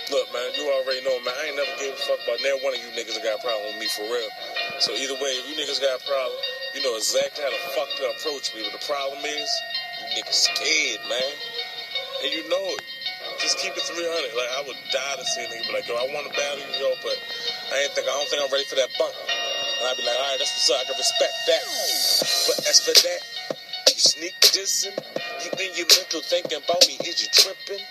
Look, man, you already know, man. I ain't never gave a fuck about never one of you niggas that got a problem with me for real. So either way, if you niggas got a problem, you know exactly how the fuck to approach me. But the problem is, you niggas scared, man. And you know it. Just keep it 300. Like, I would die to see a nigga be like, yo, I want to battle you, yo, but I don't think I'm ready for that bump. And I'd be like, all right, that's what's up. I can respect that. But as for that, you sneak dissing, you in your mental thinking about me, is you tripping?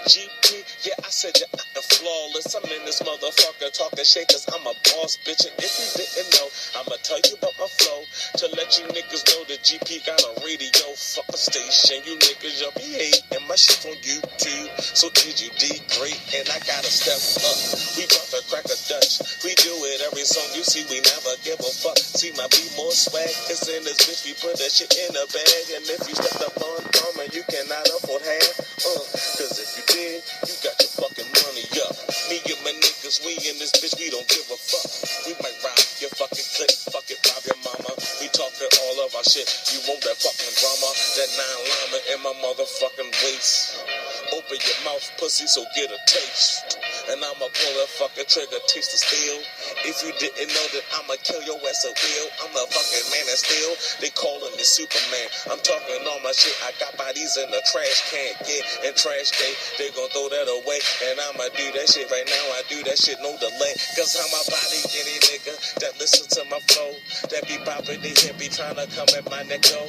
GP, yeah, I said you're flawless. I'm in this motherfucker talking shit cause I'm a boss, bitch. And if you didn't know, I'ma tell you about my flow to let you niggas know the GP got a radio. Fuck a station, you niggas, y'all be hating my shit on YouTube. So did you degrade? And I gotta step up. We about to crack a Dutch. We do it every song you see, we never give a fuck. See my be more swag, it's in this bitch, we put that shit in a bag. And if you stepped up on drama, you cannot afford half. Cause if you did, you got your fucking money up. Me and my niggas, we in this bitch, we don't give a fuck. We might rob your fucking clique, fuck it, rob your mama. We talking all of our shit, you want that fucking drama. That 9 llama in my motherfucking waist. Open your mouth, pussy, so get a taste. And I'ma pull that fucking trigger, taste the steel. If you didn't know that I'ma kill your ass a wheel. I'm the fucking man that still, they calling me Superman. I'm talking all my shit, I got bodies in the trash can, yeah. And trash day, they gon' throw that away. And I'ma do that shit right now, I do that shit no delay. Cause I'm a body any nigga that listen to my flow. That be poppin', they hit be tryna come at my neck, yo.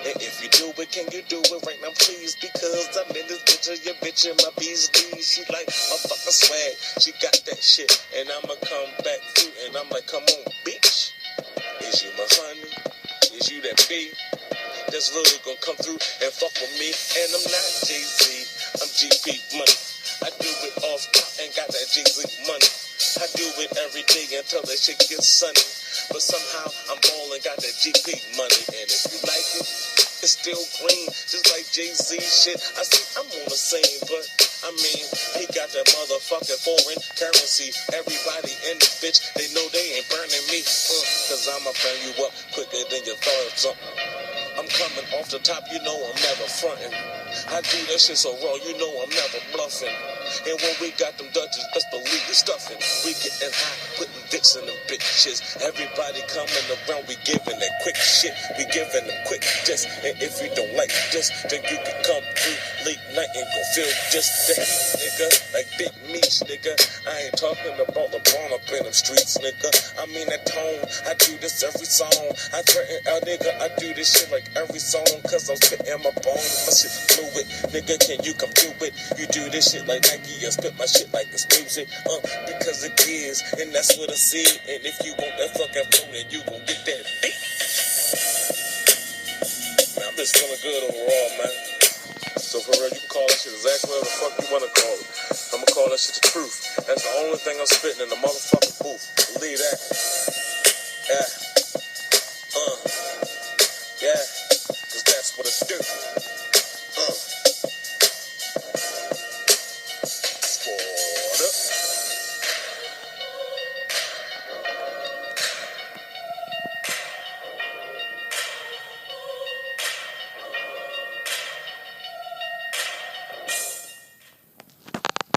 And if you do it, can you do it right now, please? Because I'm in this bitch, your bitch in my bees knees. She like my fucking swag, she got that shit. And I'ma come back through and I'm like, come on, bitch. Is you my honey? Is you that B? That's really gonna come through and fuck with me. And I'm not Jay-Z, I'm GP money. I do it off top and got that Jay-Z money. I do it every day until that shit gets sunny. But somehow I'm ballin', got that GP money. And if you like it, it's still green, just like Jay-Z shit. I see I'm on the same, but I mean, he got that motherfucking foreign currency. Everybody in this bitch, they know they ain't burning me. Cause I'ma burn you up quicker than you thought of something. I'm coming off the top, you know I'm never frontin'. I do that shit so raw, you know I'm never bluffing. And when we got them Dutchess, best believe we stuffing. We getting high, putting dicks in them bitches. Everybody coming around, we giving that quick shit. We giving them quick this. And if you don't like this, then you can come through late night and go feel just that heat, nigga. Like Big Meech, nigga. I ain't talking about LeBron up in them streets, nigga. I mean that tone, I do this every song. I threaten out, nigga, I do this shit like every song. Cause I'm spitting my bones, my shit fluid. Nigga, can you come do it? You do this shit like Nike, I spit my shit like it's music. Because it is, and that's what I see. And if you want that fucking flow, then you gon' get that beat. Man, I'm just feeling good overall, man. So for real, you can call that shit exactly whatever the fuck you wanna call it. I'ma call that shit the truth. That's the only thing I'm spitting in the motherfucking booth. Believe that. Yeah.